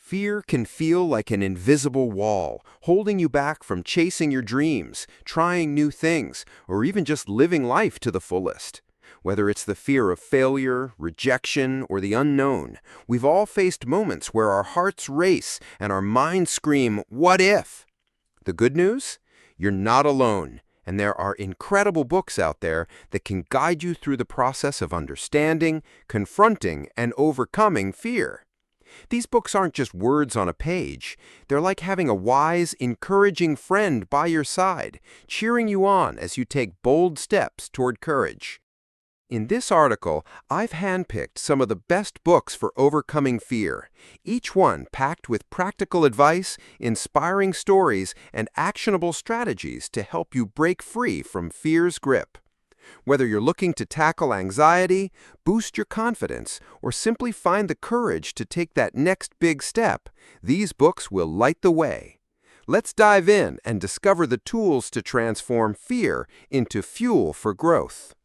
Fear can feel like an invisible wall, holding you back from chasing your dreams, trying new things, or even just living life to the fullest. Whether it's the fear of failure, rejection, or the unknown, we've all faced moments where our hearts race and our minds scream, "What if?" The good news? You're not alone, and there are incredible books out there that can guide you through the process of understanding, confronting, and overcoming fear. These books aren't just words on a page. They're like having a wise, encouraging friend by your side, cheering you on as you take bold steps toward courage. In this article, I've handpicked some of the best books for overcoming fear, each one packed with practical advice, inspiring stories, and actionable strategies to help you break free from fear's grip. Whether you're looking to tackle anxiety, boost your confidence, or simply find the courage to take that next big step, these books will light the way. Let's dive in and discover the tools to transform fear into fuel for growth.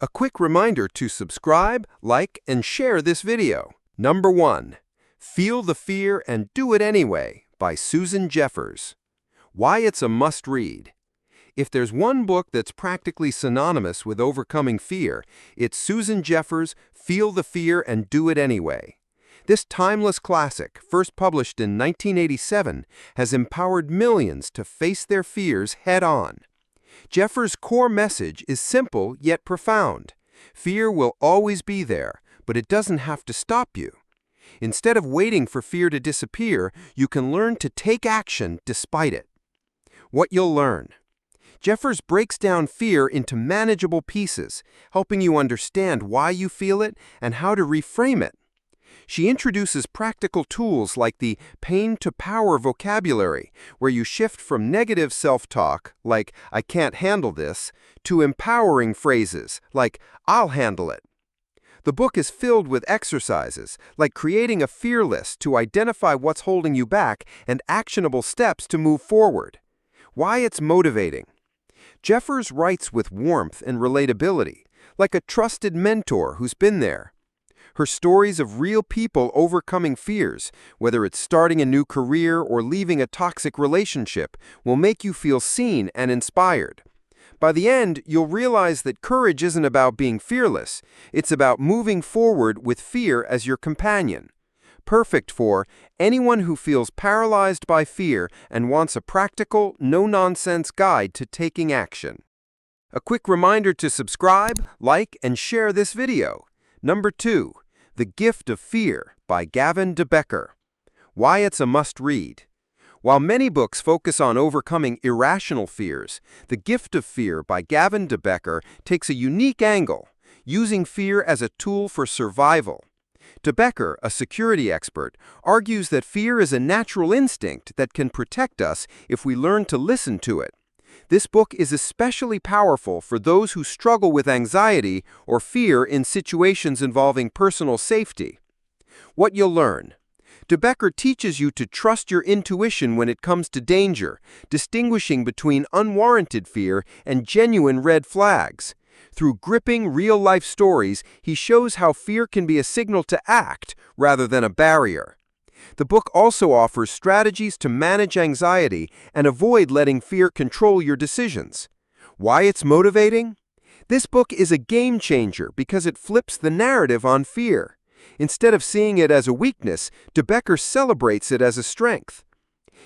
A quick reminder to subscribe, like, and share this video. Number 1. Feel the Fear and Do It Anyway by Susan Jeffers. Why it's a must-read. If there's one book that's practically synonymous with overcoming fear, it's Susan Jeffers' Feel the Fear and Do It Anyway. This timeless classic, first published in 1987, has empowered millions to face their fears head-on. Jeffers' core message is simple yet profound. Fear will always be there, but it doesn't have to stop you. Instead of waiting for fear to disappear, you can learn to take action despite it. What you'll learn. Jeffers breaks down fear into manageable pieces, helping you understand why you feel it and how to reframe it. She introduces practical tools like the pain to power vocabulary, where you shift from negative self-talk, like "I can't handle this," to empowering phrases, like "I'll handle it." The book is filled with exercises, like creating a fear list to identify what's holding you back and actionable steps to move forward. Why it's motivating. Jeffers writes with warmth and relatability, like a trusted mentor who's been there. Her stories of real people overcoming fears, whether it's starting a new career or leaving a toxic relationship, will make you feel seen and inspired. By the end, you'll realize that courage isn't about being fearless. It's about moving forward with fear as your companion. Perfect for anyone who feels paralyzed by fear and wants a practical, no-nonsense guide to taking action. A quick reminder to subscribe, like, and share this video. Number 2. The Gift of Fear by Gavin de Becker. Why it's a must-read. While many books focus on overcoming irrational fears, The Gift of Fear by Gavin de Becker takes a unique angle, using fear as a tool for survival. De Becker, a security expert, argues that fear is a natural instinct that can protect us if we learn to listen to it. This book is especially powerful for those who struggle with anxiety or fear in situations involving personal safety. What you'll learn. De Becker teaches you to trust your intuition when it comes to danger, distinguishing between unwarranted fear and genuine red flags. Through gripping, real-life stories, he shows how fear can be a signal to act rather than a barrier. The book also offers strategies to manage anxiety and avoid letting fear control your decisions. Why it's motivating? This book is a game changer because it flips the narrative on fear. Instead of seeing it as a weakness, de Becker celebrates it as a strength.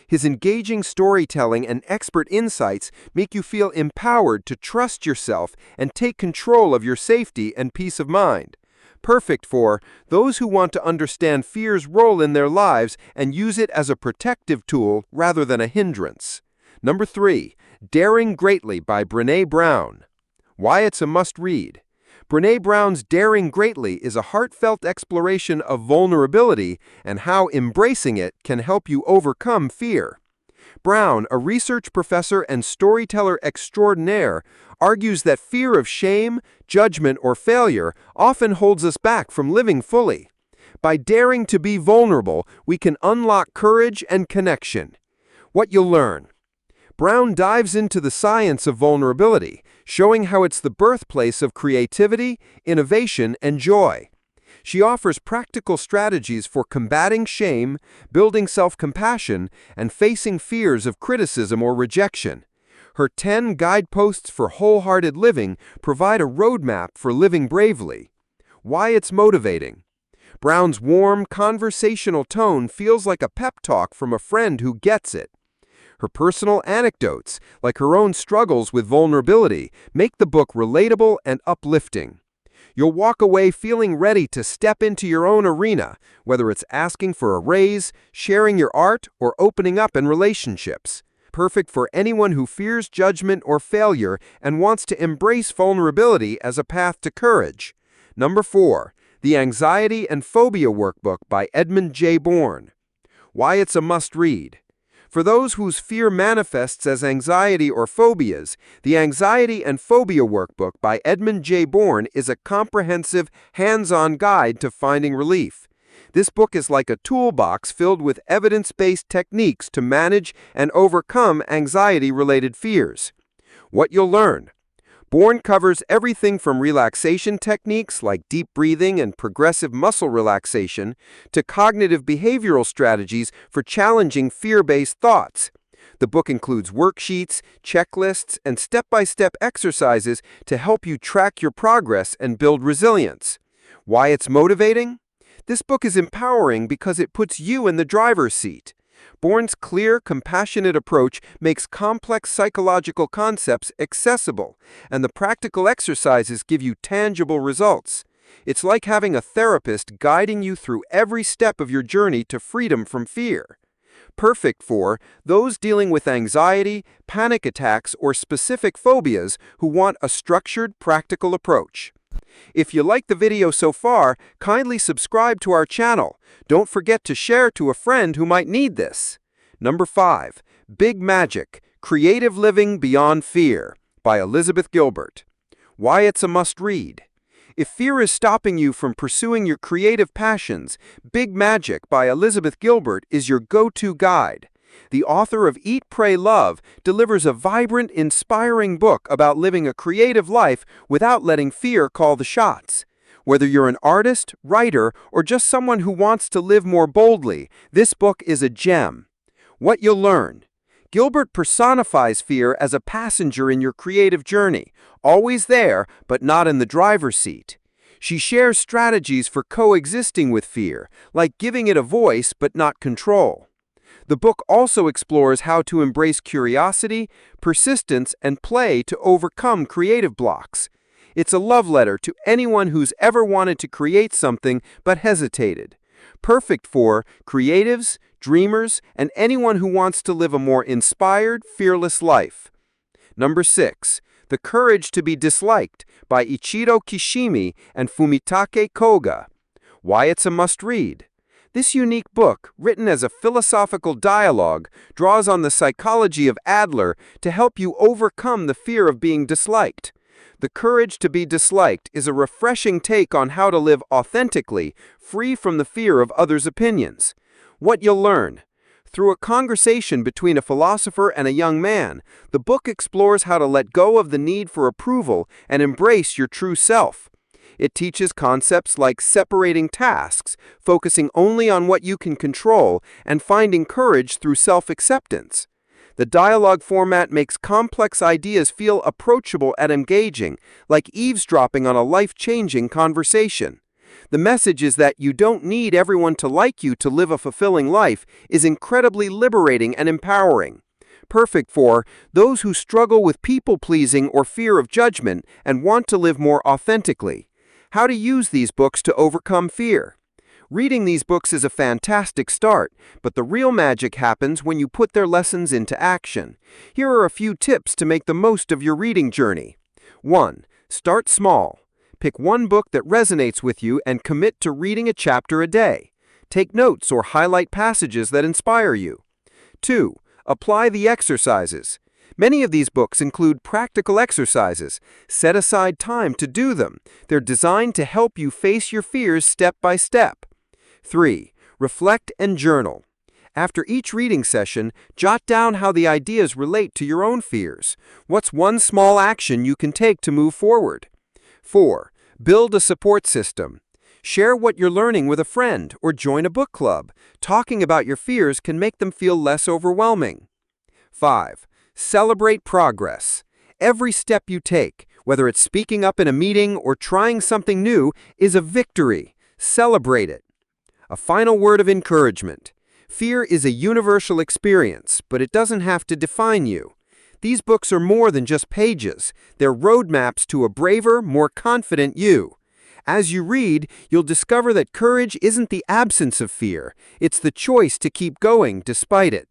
His engaging storytelling and expert insights make you feel empowered to trust yourself and take control of your safety and peace of mind. Perfect for those who want to understand fear's role in their lives and use it as a protective tool rather than a hindrance. Number 3. Daring Greatly by Brené Brown. Why it's a must-read. Brené Brown's Daring Greatly is a heartfelt exploration of vulnerability and how embracing it can help you overcome fear. Brown, a research professor and storyteller extraordinaire, argues that fear of shame, judgment, or failure often holds us back from living fully. By daring to be vulnerable, we can unlock courage and connection. What you'll learn. Brown dives into the science of vulnerability, showing how it's the birthplace of creativity, innovation, and joy. She offers practical strategies for combating shame, building self-compassion, and facing fears of criticism or rejection. Her 10 guideposts for wholehearted living provide a roadmap for living bravely. Why it's motivating. Brown's warm, conversational tone feels like a pep talk from a friend who gets it. Her personal anecdotes, like her own struggles with vulnerability, make the book relatable and uplifting. You'll walk away feeling ready to step into your own arena, whether it's asking for a raise, sharing your art, or opening up in relationships. Perfect for anyone who fears judgment or failure and wants to embrace vulnerability as a path to courage. Number 4. The Anxiety and Phobia Workbook by Edmund J. Bourne. Why it's a must-read. For those whose fear manifests as anxiety or phobias, the Anxiety and Phobia Workbook by Edmund J. Bourne is a comprehensive, hands-on guide to finding relief. This book is like a toolbox filled with evidence-based techniques to manage and overcome anxiety-related fears. What you'll learn. Bourne covers everything from relaxation techniques like deep breathing and progressive muscle relaxation to cognitive behavioral strategies for challenging fear-based thoughts. The book includes worksheets, checklists, and step-by-step exercises to help you track your progress and build resilience. Why it's motivating? This book is empowering because it puts you in the driver's seat. Bourne's clear, compassionate approach makes complex psychological concepts accessible, and the practical exercises give you tangible results. It's like having a therapist guiding you through every step of your journey to freedom from fear. Perfect for those dealing with anxiety, panic attacks, or specific phobias who want a structured, practical approach. If you like the video so far, kindly subscribe to our channel. Don't forget to share to a friend who might need this. Number 5. Big Magic: Creative Living Beyond Fear by Elizabeth Gilbert. Why it's a must-read. If fear is stopping you from pursuing your creative passions, Big Magic by Elizabeth Gilbert is your go-to guide. The author of Eat, Pray, Love delivers a vibrant, inspiring book about living a creative life without letting fear call the shots. Whether you're an artist, writer, or just someone who wants to live more boldly, this book is a gem. What you'll learn. Gilbert personifies fear as a passenger in your creative journey, always there, but not in the driver's seat. She shares strategies for coexisting with fear, like giving it a voice but not control. The book also explores how to embrace curiosity, persistence, and play to overcome creative blocks. It's a love letter to anyone who's ever wanted to create something but hesitated. Perfect for creatives, dreamers, and anyone who wants to live a more inspired, fearless life. Number 6. The Courage to be Disliked by Ichiro Kishimi and Fumitake Koga. Why it's a must-read. This unique book, written as a philosophical dialogue, draws on the psychology of Adler to help you overcome the fear of being disliked. The Courage to be Disliked is a refreshing take on how to live authentically, free from the fear of others' opinions. What you'll learn. Through a conversation between a philosopher and a young man, the book explores how to let go of the need for approval and embrace your true self. It teaches concepts like separating tasks, focusing only on what you can control, and finding courage through self-acceptance. The dialogue format makes complex ideas feel approachable and engaging, like eavesdropping on a life-changing conversation. The message is that you don't need everyone to like you to live a fulfilling life is incredibly liberating and empowering. Perfect for those who struggle with people-pleasing or fear of judgment and want to live more authentically. How to use these books to overcome fear. Reading these books is a fantastic start, but the real magic happens when you put their lessons into action. Here are a few tips to make the most of your reading journey. 1. Start small. Pick one book that resonates with you and commit to reading a chapter a day. Take notes or highlight passages that inspire you. 2. Apply the exercises. Many of these books include practical exercises. Set aside time to do them. They're designed to help you face your fears step by step. 3. Reflect and journal. After each reading session, jot down how the ideas relate to your own fears. What's one small action you can take to move forward? 4. Build a support system. Share what you're learning with a friend or join a book club. Talking about your fears can make them feel less overwhelming. 5. Celebrate progress. Every step you take, whether it's speaking up in a meeting or trying something new, is a victory. Celebrate it. A final word of encouragement. Fear is a universal experience, but it doesn't have to define you. These books are more than just pages. They're roadmaps to a braver, more confident you. As you read, you'll discover that courage isn't the absence of fear. It's the choice to keep going despite it.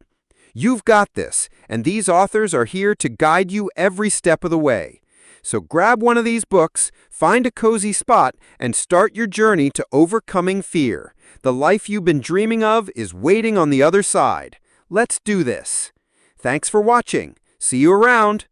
You've got this, and these authors are here to guide you every step of the way. So grab one of these books, find a cozy spot, and start your journey to overcoming fear. The life you've been dreaming of is waiting on the other side. Let's do this. Thanks for watching. See you around.